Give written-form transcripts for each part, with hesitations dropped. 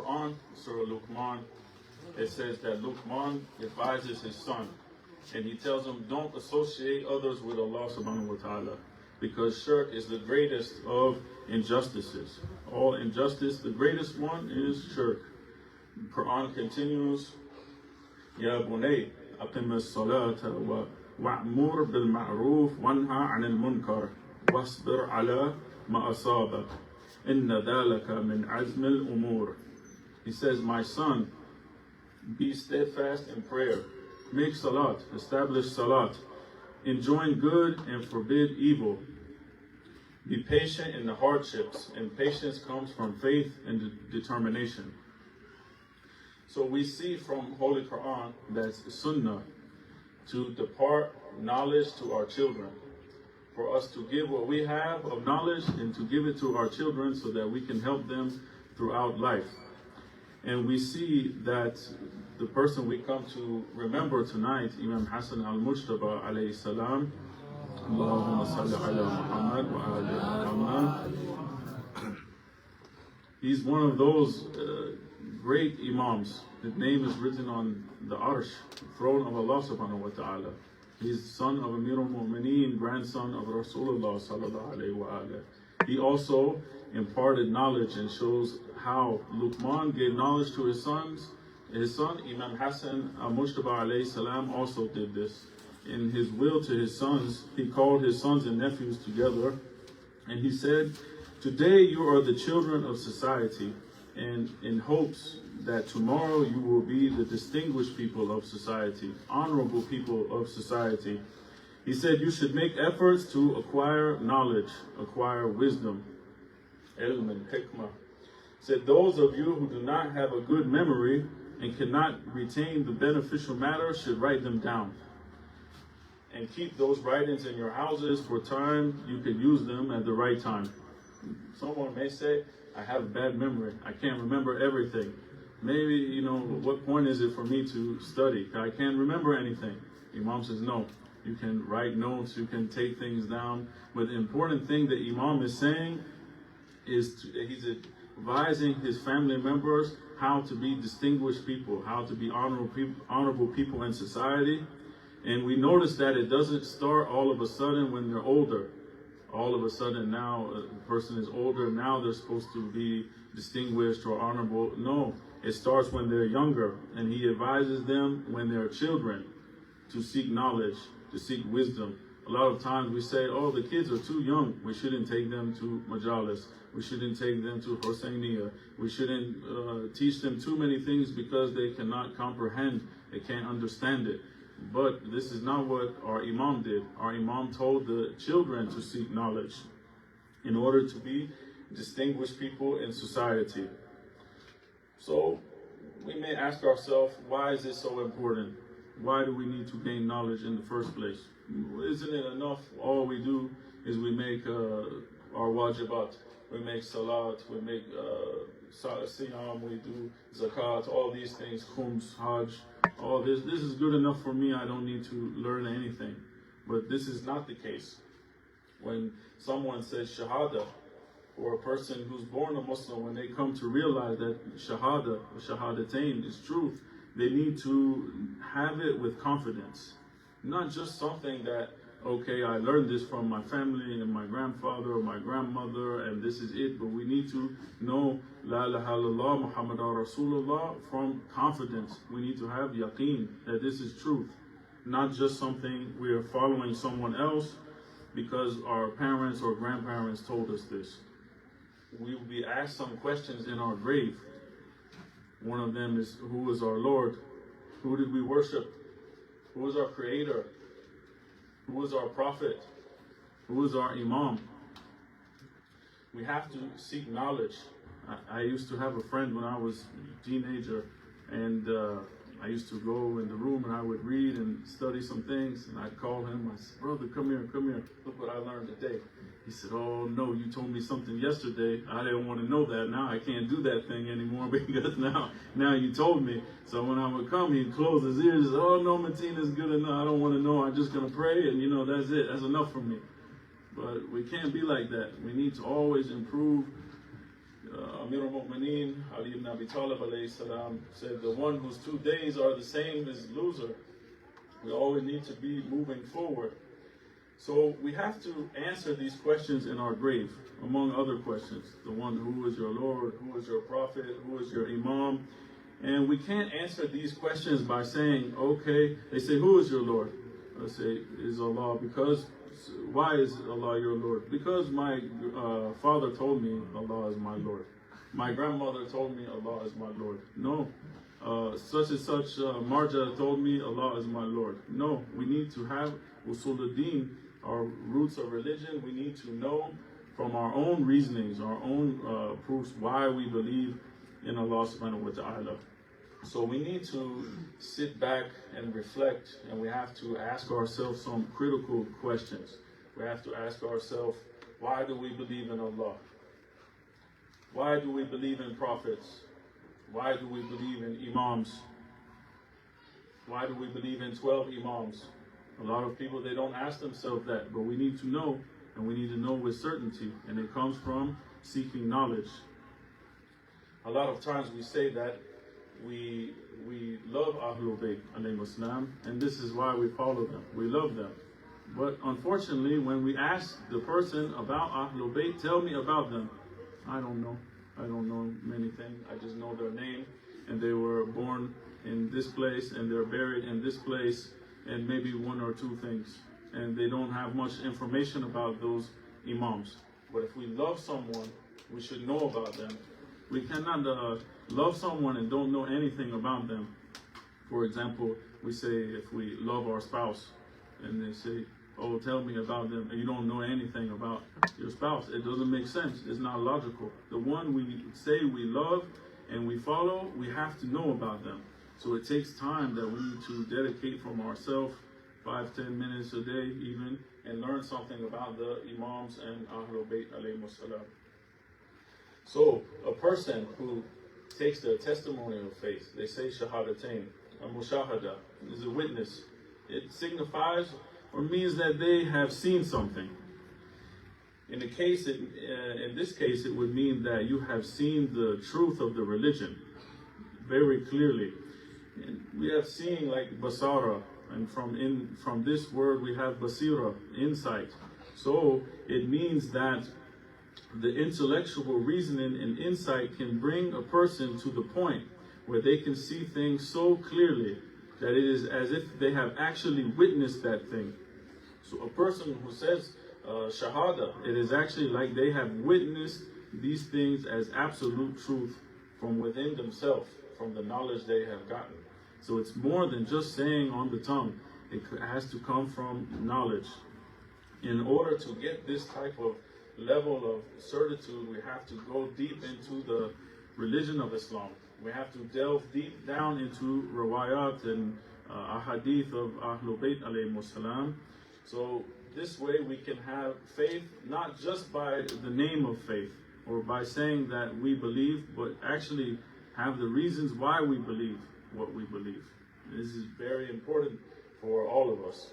Quran, Surah Luqman, it says that Luqman advises his son, and he tells him, don't associate others with Allah subhanahu wa ta'ala, because shirk is the greatest of injustices. All injustice, the greatest one is shirk. The Quran continues, Ya bunay, aqim as-salata wa'mur bil ma'roof wanha 'anil munkar wasbir 'ala ma asabak inna dhalika min 'azm al-umur. He says, my son, be steadfast in prayer, make salat, establish salat, enjoin good and forbid evil. Be patient in the hardships, and patience comes from faith and determination. So we see from Holy Quran that's sunnah to depart knowledge to our children, for us to give what we have of knowledge and to give it to our children so that we can help them throughout life. And we see that the person we come to remember tonight, Imam Hassan al-Mujtaba alayhi salam, Allahumma salli ala Muhammad wa ala Muhammad. He's one of those great Imams. His name is written on the Arsh, the throne of Allah subhanahu wa ta'ala. He's son of Amir al-Mu'mineen, grandson of Rasulullah sallallahu alayhi wa alayhi. He also imparted knowledge and shows how Luqman gave knowledge to his sons. His son, Imam Hassan al-Mujtaba alayhi salam, also did this. In his will to his sons, he called his sons and nephews together, and he said, today you are the children of society, and in hopes that tomorrow you will be the distinguished people of society, honorable people of society. He said you should make efforts to acquire knowledge, acquire wisdom, ilm and hikmah. Said those of you who do not have a good memory and cannot retain the beneficial matter should write them down. And keep those writings in your houses for time you can use them at the right time. Someone may say, I have a bad memory. I can't remember everything. Maybe, what point is it for me to study? I can't remember anything. Imam says, no. You can write notes, you can take things down. But the important thing that Imam is saying is he's advising his family members how to be distinguished people, how to be honorable people in society. And we notice that it doesn't start all of a sudden when they're older. All of a sudden now a person is older, now they're supposed to be distinguished or honorable. No, it starts when they're younger, and he advises them when they're children to seek knowledge, to seek wisdom. A lot of times we say, oh, the kids are too young, we shouldn't take them to majalis, we shouldn't take them to Hussainiya, we shouldn't teach them too many things because they cannot comprehend, they can't understand it. But this is not what our Imam did. Our Imam told the children to seek knowledge in order to be distinguished people in society. So we may ask ourselves, why is this so important? Why do we need to gain knowledge in the first place? Isn't it enough all we do is we make our wajibat, we make salat, we make siyam, we do zakat, all these things, khums, hajj, all this is good enough for me, I don't need to learn anything. But this is not the case. When someone says shahada, or a person who's born a Muslim, when they come to realize that shahada, or shahadatain is truth, they need to have it with confidence. Not just something that, okay, I learned this from my family and my grandfather or my grandmother and this is it, but we need to know La ilaha illallah Muhammadur Rasulullah from confidence. We need to have yaqeen that this is truth, not just something we are following someone else because our parents or grandparents told us this. We will be asked some questions in our grave. One of them is, who is our Lord? Who did we worship? Who is our Creator? Who is our Prophet? Who is our Imam? We have to seek knowledge. I used to have a friend when I was a teenager, and I used to go in the room and I would read and study some things, and I'd call him, I said, brother, come here, look what I learned today. He said, oh no, you told me something yesterday, I didn't want to know that, now I can't do that thing anymore because now you told me. So when I would come, he'd close his ears and say, oh no, Mateen is good enough, I don't want to know, I'm just going to pray, and that's it, that's enough for me. But we can't be like that. We need to always improve. Amir al-Mu'mineen, Ali ibn Abi Talib alayhi salam, said, the one whose 2 days are the same is loser. We always need to be moving forward. So we have to answer these questions in our grave, among other questions. The one, who is your Lord? Who is your Prophet? Who is your Imam? And we can't answer these questions by saying, okay, they say, who is your Lord? I say, is Allah. Because, why is Allah your Lord? Because my father told me Allah is my Lord. My grandmother told me Allah is my Lord. No. Such and such Marja told me Allah is my Lord. No, we need to have usul al-din, our roots of religion. We need to know from our own reasonings, our own proofs, why we believe in Allah subhanahu wa ta'ala. So we need to sit back and reflect, and we have to ask ourselves some critical questions. We have to ask ourselves, why do we believe in Allah? Why do we believe in prophets? Why do we believe in Imams? Why do we believe in 12 Imams? A lot of people, they don't ask themselves that, but we need to know, and we need to know with certainty, and it comes from seeking knowledge. A lot of times we say that we love Ahlul Bayt alayhi salam, and this is why we follow them. We love them. But unfortunately, when we ask the person about Ahlul Bayt, tell me about them, I don't know. I don't know many things. I just know their name, and they were born in this place, and they're buried in this place, and maybe one or two things. And they don't have much information about those Imams. But if we love someone, we should know about them. We cannot love someone and don't know anything about them. For example, we say if we love our spouse, and they say, oh, tell me about them, and you don't know anything about your spouse. It doesn't make sense. It's not logical. The one we say we love and we follow, we have to know about them. So it takes time that we need to dedicate from ourselves, 5-10 minutes a day even, and learn something about the Imams and Ahlul Bayt alayhimus salam. So a person who takes the testimony of faith, they say shahadatain, a mushahada, is a witness. It signifies or means that they have seen something. In this case, it would mean that you have seen the truth of the religion very clearly. And we have seen like basara, and from this word we have basira, insight. So it means that the intellectual reasoning and insight can bring a person to the point where they can see things so clearly that it is as if they have actually witnessed that thing. So a person who says shahada, it is actually like they have witnessed these things as absolute truth from within themselves, from the knowledge they have gotten. So it's more than just saying on the tongue. It has to come from knowledge. In order to get this type of level of certitude, we have to go deep into the religion of Islam. We have to delve deep down into riwayat and ahadith of Ahlul Bayt alayhimus salam. So this way we can have faith not just by the name of faith or by saying that we believe, but actually have the reasons why we believe what we believe. This is very important for all of us.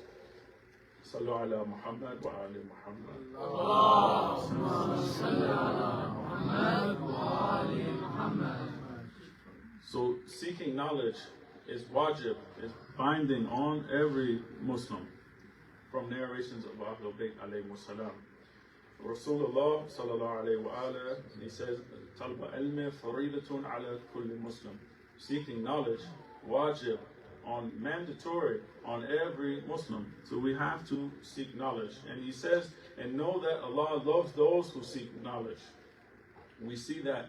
Sallu ala Muhammad wa ali Muhammad. Allahumma salli ala Muhammad wa ali Muhammad. So seeking knowledge is wajib, is binding on every Muslim. From narrations of Ahlul Bayt alayhimus salam. Rasulullah sallallahu alayhi wa alayhi, he says, Talba ilmi faridatun ala kulli Muslim. Seeking knowledge, wajib, mandatory on every Muslim. So we have to seek knowledge. And he says, and know that Allah loves those who seek knowledge. We see that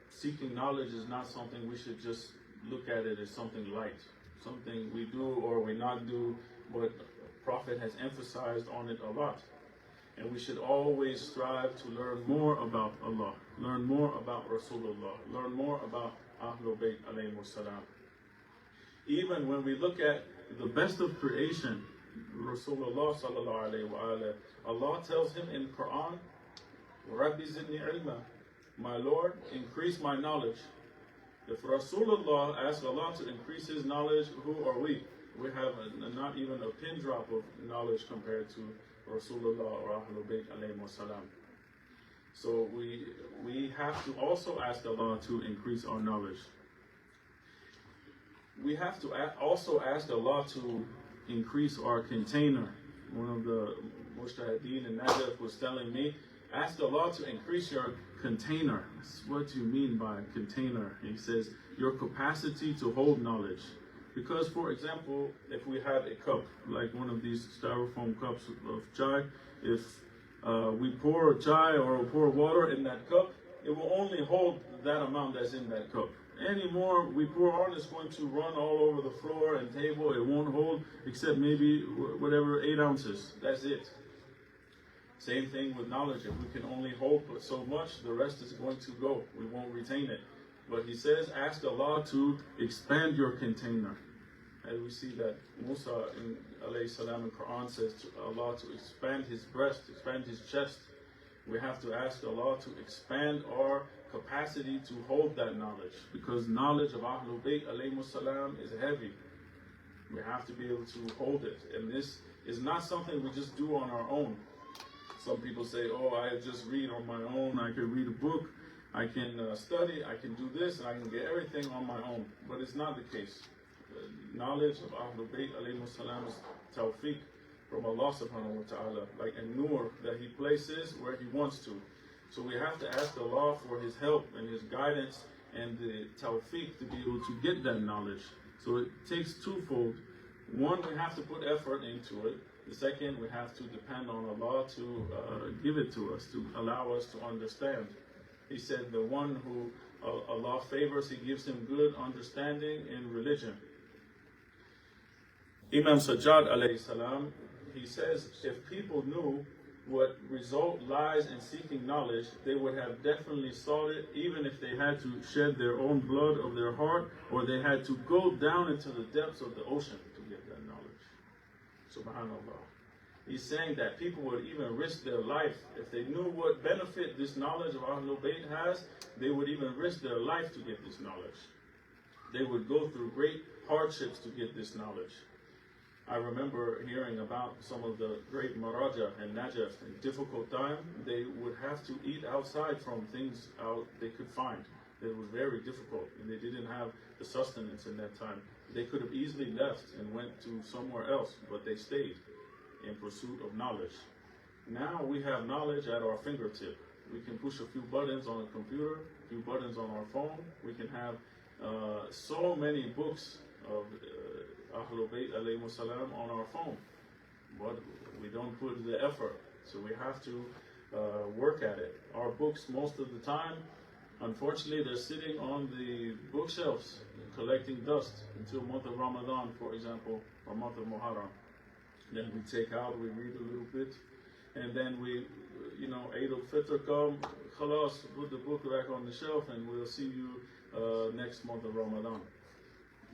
seeking knowledge is not something we should just look at it as something light, something we do or we not do, but Prophet has emphasized on it a lot. And we should always strive to learn more about Allah, learn more about Rasulullah, learn more about Ahlul Bayt alayhimus salam. Even when we look at the best of creation, Rasulullah sallallahu alayhi wa alayhi, Allah tells him in Quran, Rabbi zidni ilma, my Lord, increase my knowledge. If Rasulullah asks Allah to increase his knowledge, who are we? We have not even a pin drop of knowledge compared to Rasulullah or Ahlul Bayt alayhimus salam. So we have to also ask Allah to increase our knowledge. We have to also ask Allah to increase our container. One of the Mujtahideen in Najaf was telling me, ask Allah to increase your container. What do you mean by container? He says, your capacity to hold knowledge. Because, for example, if we have a cup, like one of these styrofoam cups of chai, if we pour chai or pour water in that cup, it will only hold that amount that's in that cup. Any more we pour on, it's going to run all over the floor and table. It won't hold except maybe whatever 8 ounces. That's it. Same thing with knowledge. If we can only hold so much, the rest is going to go. We won't retain it. But he says, ask Allah to expand your container. And we see that Musa in alayhi salam in Quran says to Allah to expand his breast, expand his chest. We have to ask Allah to expand our capacity to hold that knowledge, because knowledge of Ahlul Bayt alayhi salam is heavy. We have to be able to hold it, and this is not something we just do on our own. Some people say, oh, I just read on my own, I can read a book, I can study, I can do this, and I can get everything on my own. But it's not the case. The knowledge of Ahlul Bayt alayhi salam is tawfiq from Allah subhanahu wa ta'ala, like a nur that he places where he wants to. So we have to ask Allah for his help and his guidance and the tawfiq to be able to get that knowledge. So it takes twofold. One, we have to put effort into it. The second, we have to depend on Allah to give it to us, to allow us to understand. He said the one who Allah favors, he gives him good understanding in religion. Imam Sajjad alayhi salam, he says, if people knew what result lies in seeking knowledge, they would have definitely sought it, even if they had to shed their own blood of their heart, or they had to go down into the depths of the ocean to get that knowledge. Subhanallah. He's saying that people would even risk their life. If they knew what benefit this knowledge of Ahlul Bayt has, they would even risk their life to get this knowledge. They would go through great hardships to get this knowledge. I remember hearing about some of the great Maraja and Najaf in difficult time. They would have to eat outside from things out they could find. It was very difficult, and they didn't have the sustenance in that time. They could have easily left and went to somewhere else, but they stayed in pursuit of knowledge. Now we have knowledge at our fingertip. We can push a few buttons on a computer, a few buttons on our phone. We can have so many books of Ahlul Bayt alayhi salam on our phone, but we don't put the effort, so we have to work at it. Our books, most of the time, unfortunately, they're sitting on the bookshelves collecting dust until month of Ramadan, for example, or month of Muharram. Then we take out, we read a little bit, and then we, Eid al-Fitr come, khalas, put the book back on the shelf, and we'll see you next month of Ramadan.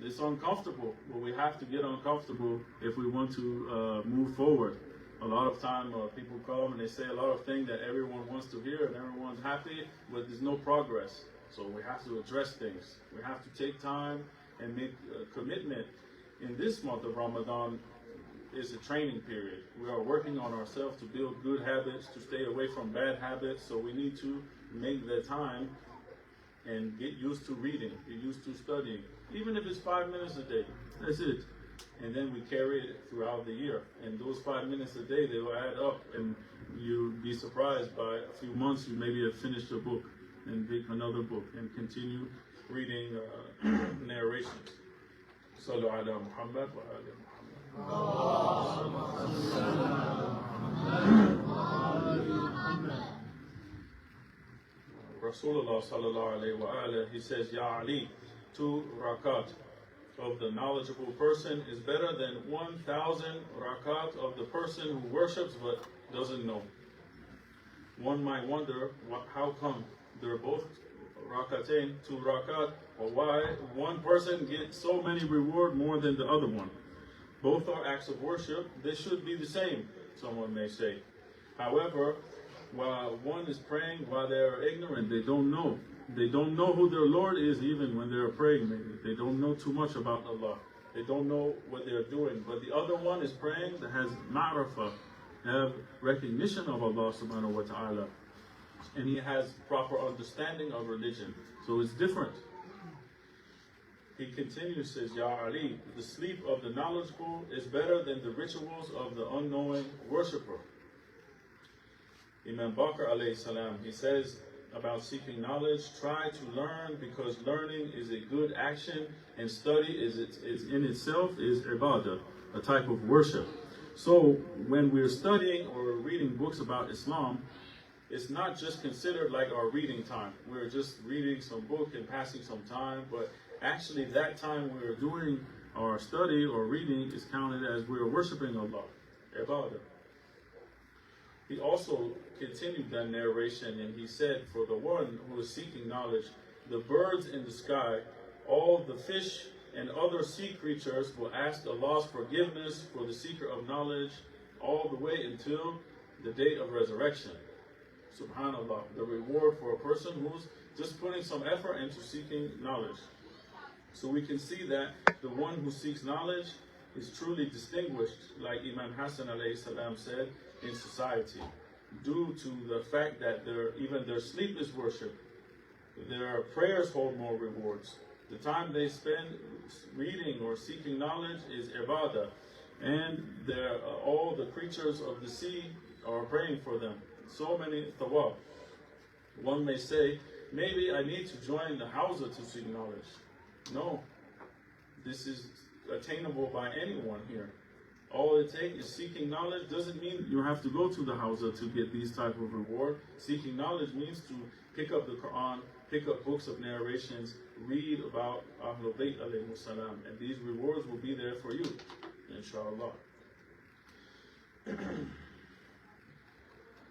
It's uncomfortable, but we have to get uncomfortable if we want to move forward. A lot of time people come and they say a lot of things that everyone wants to hear and everyone's happy, but there's no progress. So we have to address things. We have to take time and make a commitment. In this month of Ramadan is a training period. We are working on ourselves to build good habits, to stay away from bad habits. So we need to make the time and get used to reading, get used to studying. Even if it's 5 minutes a day, that's it. And then we carry it throughout the year. And those 5 minutes a day, they will add up, and you'll be surprised by a few months, you maybe have finished a book and pick another book and continue reading narrations. Sallu ala Muhammad wa ala Muhammad. Rasulullah sallallahu alayhi wa alayhi, he says, Ya Ali, 2 rakat of the knowledgeable person is better than 1,000 rakat of the person who worships but doesn't know. One might wonder, how come they're both rakatain, 2 rakat, or why one person gets so many reward more than the other one? Both are acts of worship. They should be the same, someone may say. However, while one is praying, while they are ignorant, they don't know. They don't know who their Lord is even when they're praying, maybe. They don't know too much about Allah. They don't know what they're doing. But the other one is praying that has ma'rifah, have recognition of Allah subhanahu wa ta'ala. and he has proper understanding of religion. So it's different. He continues, says, Ya Ali, the sleep of the knowledgeable is better than the rituals of the unknowing worshipper. Imam Bakr alayhi salam, he says about seeking knowledge, try to learn because learning is a good action and study is in itself is ibadah, a type of worship. So when we're studying or reading books about Islam, it's not just considered like our reading time. We're just reading some book and passing some time, but actually that time we're doing our study or reading is counted as we're worshiping Allah, ibadah. He also continued that narration and he said, for the one who is seeking knowledge, the birds in the sky, all the fish and other sea creatures will ask Allah's forgiveness for the seeker of knowledge all the way until the day of resurrection. Subhanallah, the reward for a person who's just putting some effort into seeking knowledge. So we can see that the one who seeks knowledge is truly distinguished, like Imam Hassan alayhi salam said, in society, due to the fact that even their sleep is worship, their prayers hold more rewards. The time they spend reading or seeking knowledge is ibadah, and all the creatures of the sea are praying for them. So many tawaf. One may say, maybe I need to join the Hawza to seek knowledge. No, this is attainable by anyone here. All it takes is seeking knowledge. Doesn't mean you have to go to the Hawza to get these type of reward. Seeking knowledge means to pick up the Quran, pick up books of narrations, read about Ahlul Bayt alayhi salam, and these rewards will be there for you, inshallah.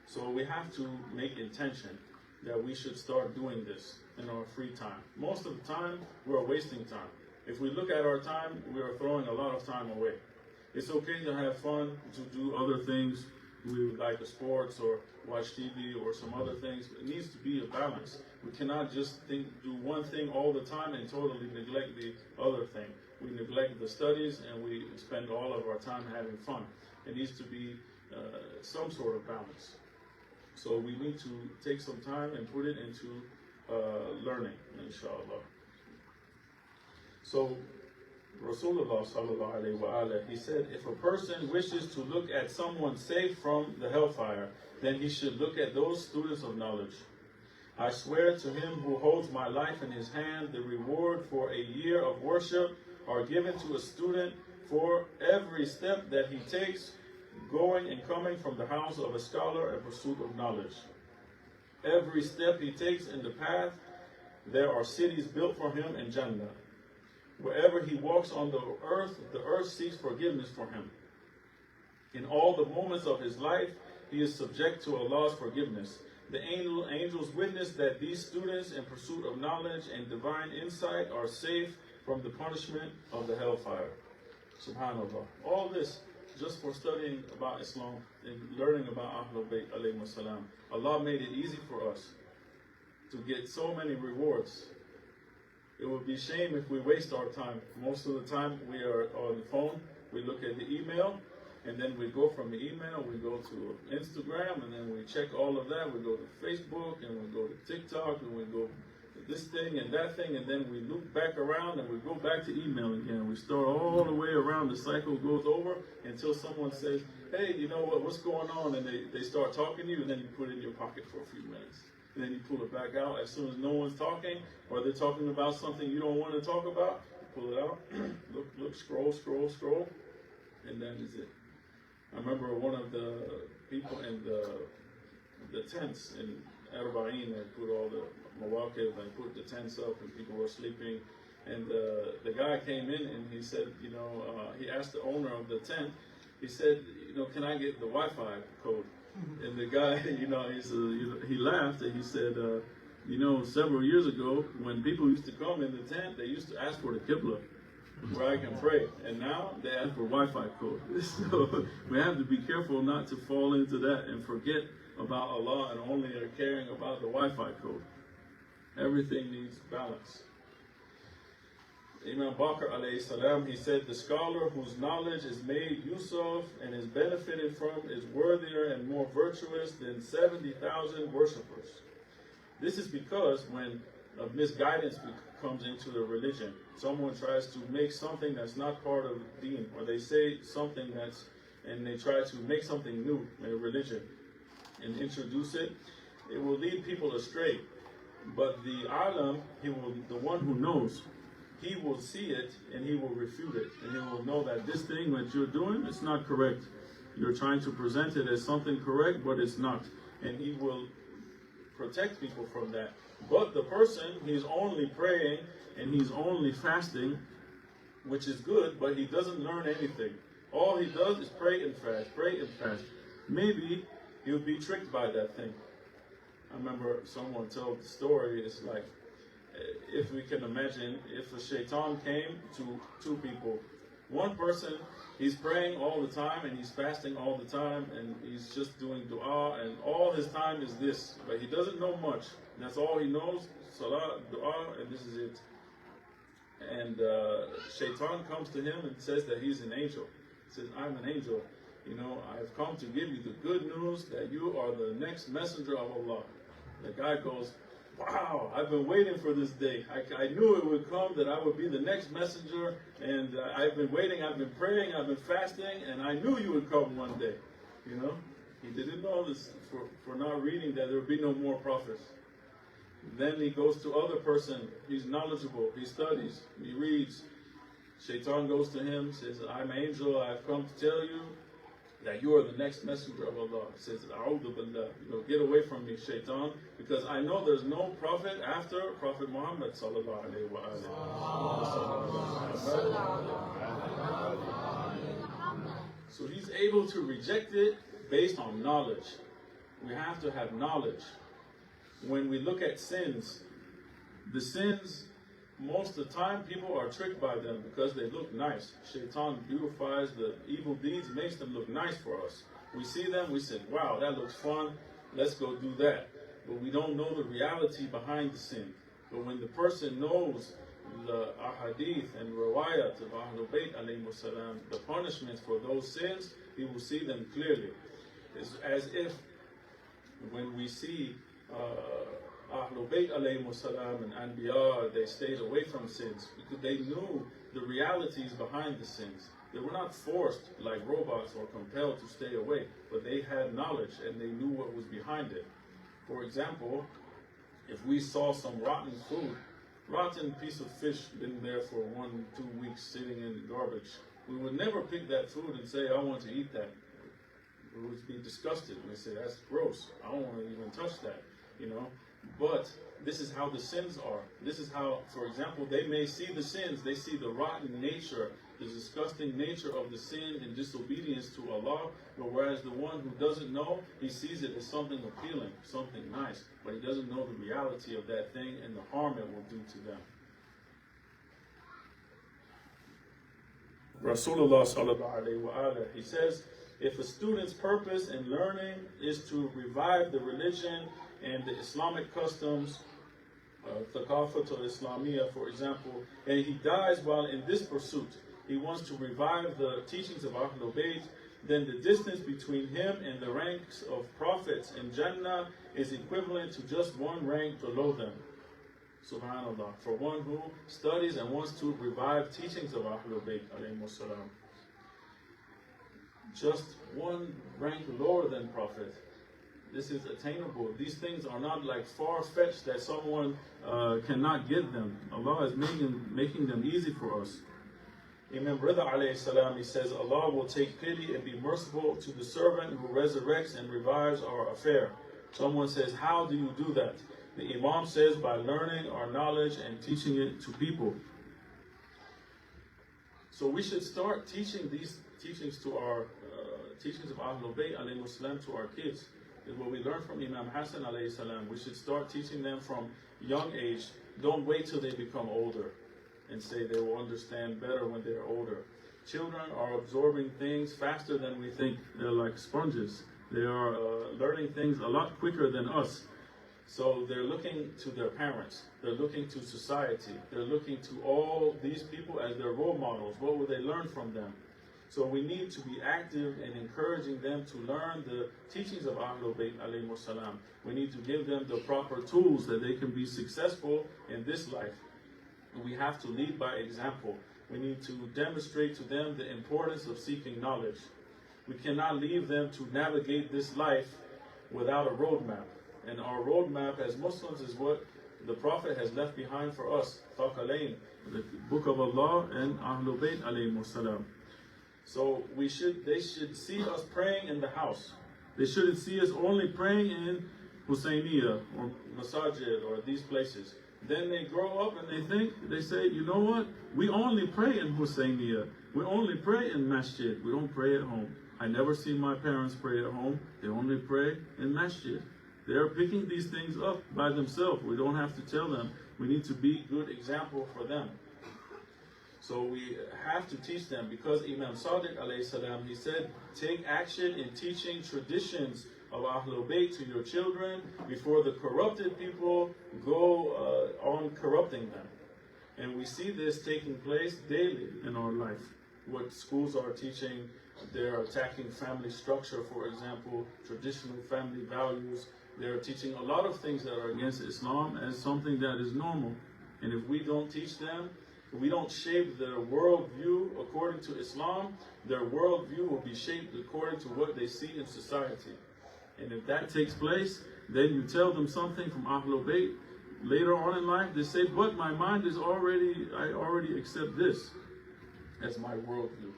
So we have to make intention that we should start doing this in our free time. Most of the time, we're wasting time. If we look at our time, we are throwing a lot of time away. It's okay to have fun, to do other things, like sports or watch TV or some other things. It needs to be a balance. We cannot just do one thing all the time and totally neglect the other thing. We neglect the studies and we spend all of our time having fun. It needs to be some sort of balance. So we need to take some time and put it into learning, inshallah. So Rasulullah sallallahu alayhi wa alayhi, he said, if a person wishes to look at someone safe from the hellfire, then he should look at those students of knowledge. I swear to him who holds my life in his hand, the reward for a year of worship are given to a student for every step that he takes, going and coming from the house of a scholar in pursuit of knowledge. Every step he takes in the path, there are cities built for him in Jannah. Wherever he walks on the earth seeks forgiveness for him. In all the moments of his life, he is subject to Allah's forgiveness. The angels witness that these students in pursuit of knowledge and divine insight are safe from the punishment of the hellfire. Subhanallah. All this just for studying about Islam and learning about Ahlul Bayt alayhi salam. Allah made it easy for us to get so many rewards. It would be a shame if we waste our time. Most of the time we are on the phone, we look at the email, and then we go from the email, we go to Instagram, and then we check all of that. We go to Facebook, and we go to TikTok, and we go to this thing and that thing, and then we loop back around, and we go back to email again. We start all the way around, the cycle goes over until someone says, hey, you know what's going on? And they start talking to you, and then you put it in your pocket for a few minutes. And then you pull it back out as soon as no one's talking, or they're talking about something you don't want to talk about. You pull it out, look, scroll, and then is it. I remember one of the people in the tents in Arba'in that put all the mawaqif and put the tents up and people were sleeping. And the guy came in and he said, he asked the owner of the tent, he said, can I get the Wi-Fi code? And the guy, he laughed and he said, several years ago, when people used to come in the tent, they used to ask for the Qibla, where I can pray. And now they ask for Wi-Fi code. So we have to be careful not to fall into that and forget about Allah and only are caring about the Wi-Fi code. Everything needs balance. Imam Bakr alayhi salam, he said, the scholar whose knowledge is made use of and is benefited from is worthier and more virtuous than 70,000 worshippers. This is because when a misguidance comes into the religion, someone tries to make something that's not part of deen, or they say something and they try to make something new in a religion and introduce it, it will lead people astray. But the alam, the one who knows, he will see it and he will refute it, and he will know that this thing that you're doing is not correct. You're trying to present it as something correct, but it's not, and he will protect people from that. But the person, he's only praying and he's only fasting, which is good, but he doesn't learn anything. All he does is pray and fast, pray and fast. Maybe he'll be tricked by that thing. I remember someone told the story, it's like, if we can imagine, if a shaitan came to two people, one person, he's praying all the time and he's fasting all the time and he's just doing dua and all his time is this, but he doesn't know much. That's all he knows, salah, dua, and this is it. And shaitan comes to him and says that he's an angel. He says, I'm an angel. You know, I've come to give you the good news that you are the next messenger of Allah. The guy goes, wow, I've been waiting for this day. I knew it would come, that I would be the next messenger, and I've been waiting, I've been praying, I've been fasting, and I knew you would come one day. You know, he didn't know this for not reading that there would be no more prophets. Then he goes to other person, he's knowledgeable, he studies, he reads. Shaitan goes to him, says, I'm an angel, I've come to tell you that you are the next messenger of Allah. He says, A'udhu billah, get away from me, Shaitan, because I know there's no prophet after Prophet Muhammad sallallahu alayhi wa alayhi. So he's able to reject it based on knowledge. We have to have knowledge. When we look at sins, the sins, most of the time people are tricked by them because they look nice. Shaitan beautifies the evil deeds, makes them look nice for us. We see them, we say, wow, that looks fun, let's go do that. But we don't know the reality behind the sin. But when the person knows the ahadith and riwayat of Ahlul Bayt alayhimu salam, the punishments for those sins, he will see them clearly. It's as if when we see Ahlul Bayt alayhimu salam and Anbiya, they stayed away from sins because they knew the realities behind the sins. They were not forced like robots or compelled to stay away, but they had knowledge and they knew what was behind it. For example, if we saw some rotten food, rotten piece of fish been there for 1-2 weeks sitting in the garbage, we would never pick that food and say, I want to eat that. We would be disgusted. We say, that's gross. I don't want to even touch that, But this is how the sins are. This is how, for example, they may see the sins, they see the rotten nature, the disgusting nature of the sin and disobedience to Allah, but whereas the one who doesn't know, he sees it as something appealing, something nice, but he doesn't know the reality of that thing and the harm it will do to them. Rasulullah sallallahu alayhi wa alayhi, he says, if a student's purpose in learning is to revive the religion and the Islamic customs, Thaqafat al-Islamiyya, for example, and he dies while in this pursuit, he wants to revive the teachings of Ahlul Bayt, then the distance between him and the ranks of prophets in Jannah is equivalent to just one rank below them. Subhanallah. For one who studies and wants to revive teachings of Ahlul Bayt alayhimu salam. Just one rank lower than Prophet. This is attainable. These things are not like far-fetched that someone cannot get them. Allah is making them easy for us. Imam Rida alayhi salam, he says, Allah will take pity and be merciful to the servant who resurrects and revives our affair. Someone says, how do you do that? The Imam says, by learning our knowledge and teaching it to people. So we should start teaching these teachings to our teachings of Ahlul Bayt alayhi salam to our kids. Is what we learn from Imam Hassan alayhi salam. We should start teaching them from young age. Don't wait till they become older and say they will understand better when they're older. Children are absorbing things faster than we think. They're like sponges. They are learning things a lot quicker than us. So they're looking to their parents, they're looking to society, they're looking to all these people as their role models. What will they learn from them? So we need to be active in encouraging them to learn the teachings of Ahlul Bayt alayhimus salam. We need to give them the proper tools that they can be successful in this life. And we have to lead by example. We need to demonstrate to them the importance of seeking knowledge. We cannot leave them to navigate this life without a roadmap. And our roadmap as Muslims is what the Prophet has left behind for us, Thaqalain, the Book of Allah and Ahlul Bayt alayhimus salam. So they should see us praying in the house. They shouldn't see us only praying in Husayniyah or Masajid or these places. Then they grow up and they say, you know what? We only pray in Husayniyah. We only pray in Masjid. We don't pray at home. I never see my parents pray at home. They only pray in Masjid. They're picking these things up by themselves. We don't have to tell them. We need to be a good example for them. So we have to teach them, because Imam Sadiq alayhi salam, he said, take action in teaching traditions of Ahlul Bayt to your children before the corrupted people go on corrupting them. And we see this taking place daily in our life. What schools are teaching, they're attacking family structure, for example, traditional family values. They're teaching a lot of things that are against Islam as something that is normal. And if we don't teach them, if we don't shape their worldview according to Islam, their worldview will be shaped according to what they see in society. And if that takes place, then you tell them something from Ahlul Bayt. Later on in life, they say, but my mind is I already accept this as my worldview.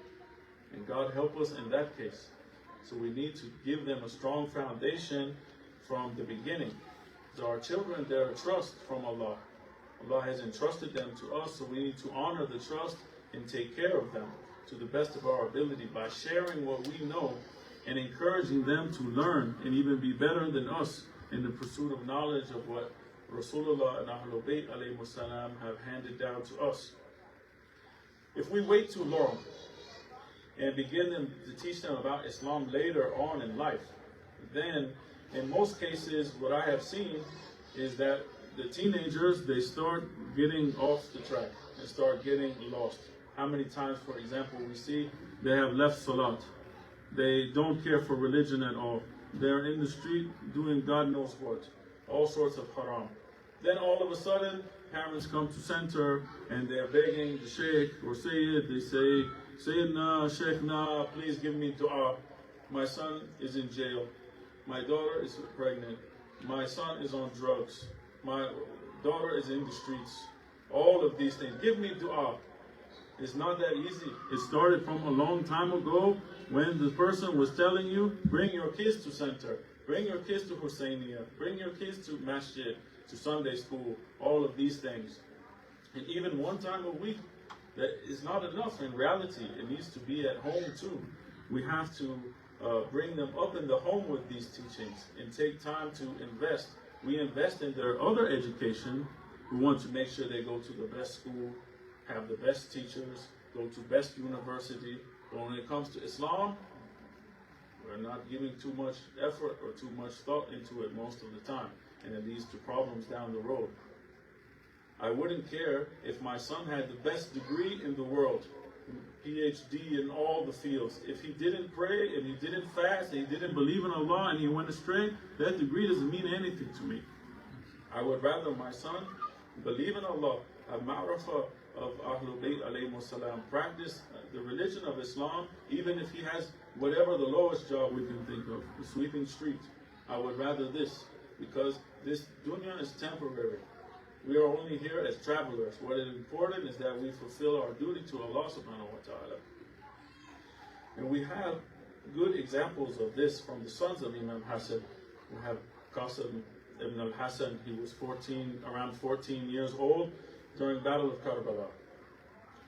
And God help us in that case. So we need to give them a strong foundation from the beginning. So our children, they're a trust from Allah. Allah has entrusted them to us, so we need to honor the trust and take care of them to the best of our ability by sharing what we know and encouraging them to learn and even be better than us in the pursuit of knowledge of what Rasulullah and Ahlul Bayt alayhimus salam have handed down to us. If we wait too long and begin to teach them about Islam later on in life, then in most cases what I have seen is that the teenagers, they start getting off the track and start getting lost. How many times, for example, we see they have left Salat. They don't care for religion at all. They're in the street doing God knows what, all sorts of haram. Then all of a sudden, parents come to center and they're begging the Sheikh or Sayyid. They say, Sayyidina, Sheikhna, please give me dua. My son is in jail. My daughter is pregnant. My son is on drugs. My daughter is in the streets. All of these things. Give me dua. It's not that easy. It started from a long time ago when the person was telling you, bring your kids to center, bring your kids to Husayniyah, bring your kids to Masjid, to Sunday school, all of these things. And even one time a week, that is not enough in reality. It needs to be at home too. We have to bring them up in the home with these teachings and take time to invest. We invest in their other education. We want to make sure they go to the best school, have the best teachers, go to best university. But when it comes to Islam, we're not giving too much effort or too much thought into it most of the time. And it leads to problems down the road. I wouldn't care if my son had the best degree in the world, PhD in all the fields. If he didn't pray and he didn't fast and he didn't believe in Allah and he went astray, that degree doesn't mean anything to me. I would rather my son believe in Allah, have ma'rifah of Ahlul Bayt alayhimus salam, practice the religion of Islam, even if he has whatever the lowest job we can think of, the sweeping street. I would rather this, because this dunya is temporary. We are only here as travelers. What is important is that we fulfill our duty to Allah subhanahu wa ta'ala. And we have good examples of this from the sons of Imam Hassan. We have Qasim ibn al-Hassan. He was around 14 years old during Battle of Karbala.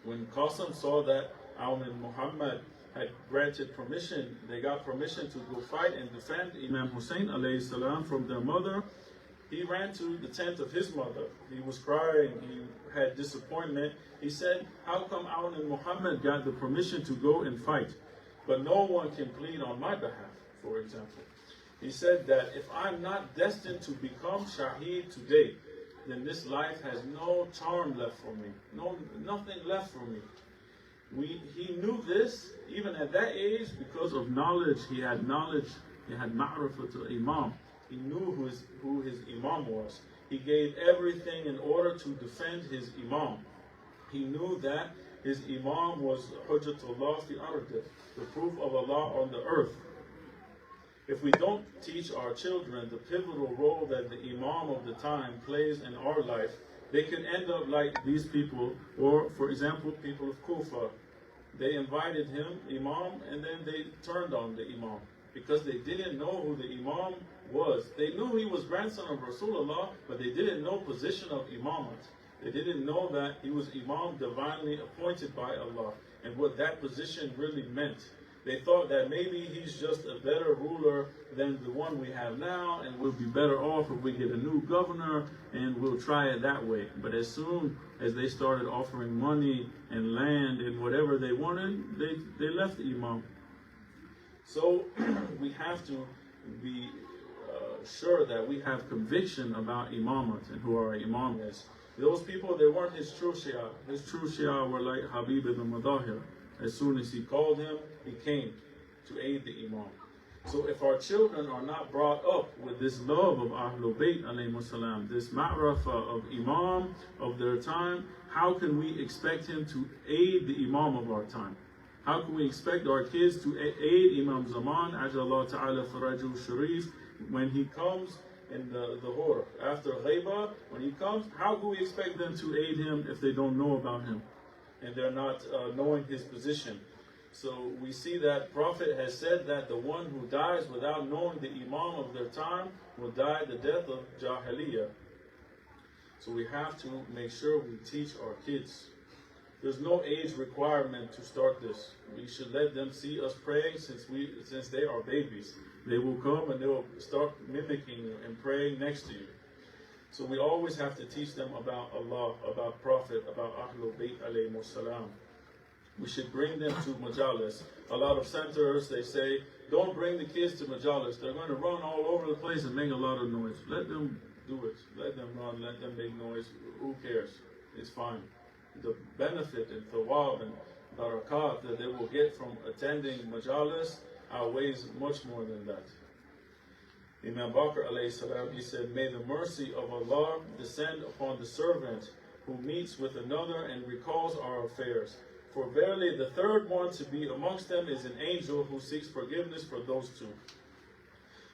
When Qasim saw that Aun and Muhammad had granted permission, they got permission to go fight and defend Imam Hussein alayhi salam from their mother. He ran to the tent of his mother. He was crying. He had disappointment. He said, how come Aun and Muhammad got the permission to go and fight, but no one can plead on my behalf, for example? He said that if I'm not destined to become Shaheed today, then this life has no charm left for me, nothing left for me. He knew this even at that age because of knowledge. He had knowledge. He had ma'rifah to Imam. He knew who his Imam was. He gave everything in order to defend his Imam. He knew that his Imam was Hujjatullah fi ard, the proof of Allah on the earth. If we don't teach our children the pivotal role that the Imam of the time plays in our life, they can end up like these people, or for example, people of Kufa. They invited him, Imam, and then they turned on the Imam because they didn't know who the Imam was. They knew he was grandson of Rasulullah, but they didn't know position of Imamat. They didn't know that he was Imam divinely appointed by Allah and what that position really meant. They thought that maybe he's just a better ruler than the one we have now, and we'll be better off if we get a new governor and we'll try it that way. But as soon as they started offering money and land and whatever they wanted, they left the Imam. So we have to be sure that we have conviction about Imamat and who our Imam is. Those people, they weren't his true Shia. His true Shia were like Habib ibn Madahir. As soon as he called him, he came to aid the Imam. So if our children are not brought up with this love of Ahlul Bayt alayhi salam, this ma'rafah of Imam of their time, how can we expect him to aid the Imam of our time? How can we expect our kids to aid Imam Zaman, Ajallah Ta'ala Farajul Sharif, when he comes in the Hur, after Ghaiba, when he comes, how can we expect them to aid him if they don't know about him and they're not knowing his position? So we see that Prophet has said that the one who dies without knowing the Imam of their time will die the death of Jahiliyyah. So we have to make sure we teach our kids. There's no age requirement to start this. We should let them see us praying since they are babies. They will come and they will start mimicking you and praying next to you. So we always have to teach them about Allah, about Prophet, about Ahlul Bayt alayhi salam. We should bring them to majalis. A lot of centers, they say, don't bring the kids to majalis. They're going to run all over the place and make a lot of noise. Let them do it. Let them run. Let them make noise. Who cares? It's fine. The benefit and thawab and barakat that they will get from attending majalis outweighs much more than that. Imam Bakr alayhi salam, he said, may the mercy of Allah descend upon the servant who meets with another and recalls our affairs. For verily the third one to be amongst them is an angel who seeks forgiveness for those two.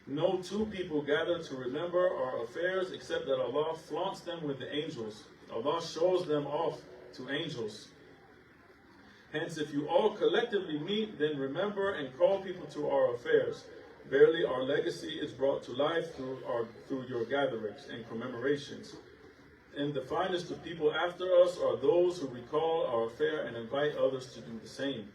No two people gather to remember our affairs except that Allah flaunts them with the angels. Allah shows them off to angels. Hence, if you all collectively meet, then remember and call people to our affairs. Verily our legacy is brought to life through your gatherings and commemorations. And the finest of people after us are those who recall our affair and invite others to do the same.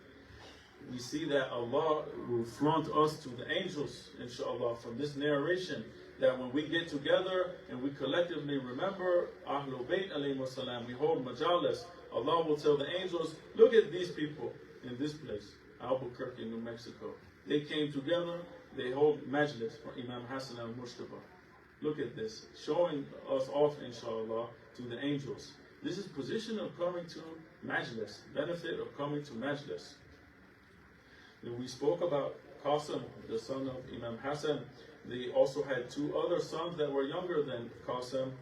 We see that Allah will flaunt us to the angels, inshallah, from this narration, that when we get together and we collectively remember Ahlul Bayt alayhi salam, we hold majalis, Allah will tell the angels, look at these people in this place, Albuquerque, New Mexico. They came together, they hold majlis for Imam Hassan al-Mustafa. Look at this, showing us off, inshallah, to the angels. This is position of coming to majlis, benefit of coming to majlis. And we spoke about Qasim, the son of Imam Hassan. They also had two other sons that were younger than Qasim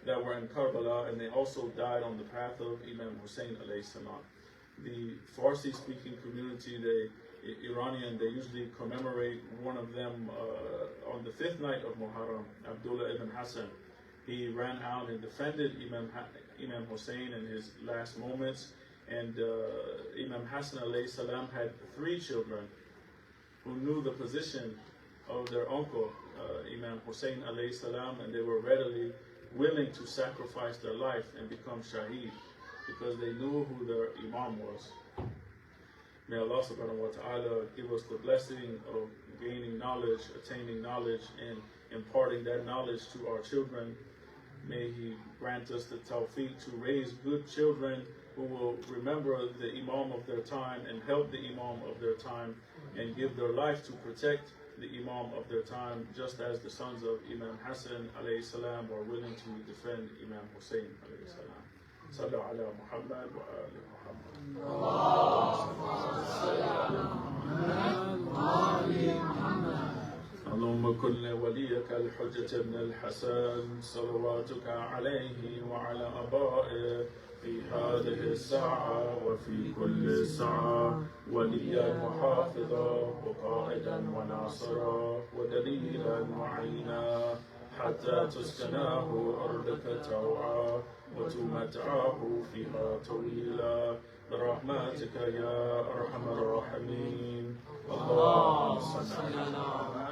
that were in Karbala, and they also died on the path of Imam Hussein alayhi salam. The Farsi-speaking community, Iranian, they usually commemorate one of them on the 5th night of Muharram, Abdullah ibn Hassan. He ran out and defended Imam Hussein in his last moments. And Imam Hassan alayhi salam had 3 children who knew the position of their uncle, Imam Hussein alayhi salam, and they were readily willing to sacrifice their life and become shaheed because they knew who their Imam was. May Allah subhanahu wa ta'ala give us the blessing of gaining knowledge, attaining knowledge, and imparting that knowledge to our children. May He grant us the tawfiq to raise good children who will remember the Imam of their time and help the Imam of their time and give their life to protect the Imam of their time, just as the sons of Imam Hassan alayhi salam were willing to defend Imam Hussein alayhi salam. Sallu ala Muhammad wa ali Muhammad. اللهم كن لوليك الحجة ابن الحسن صلواتك عليه وعلى آبائه في هذه الساعة وفي كل ساعة وليا وحافظا وقائدا وناصرا ودليلا وعينا حتى تسكناه أرضك توعا وتمتعه فيها طويلا برحمتك يا أرحم الراحمين. اللهم صل على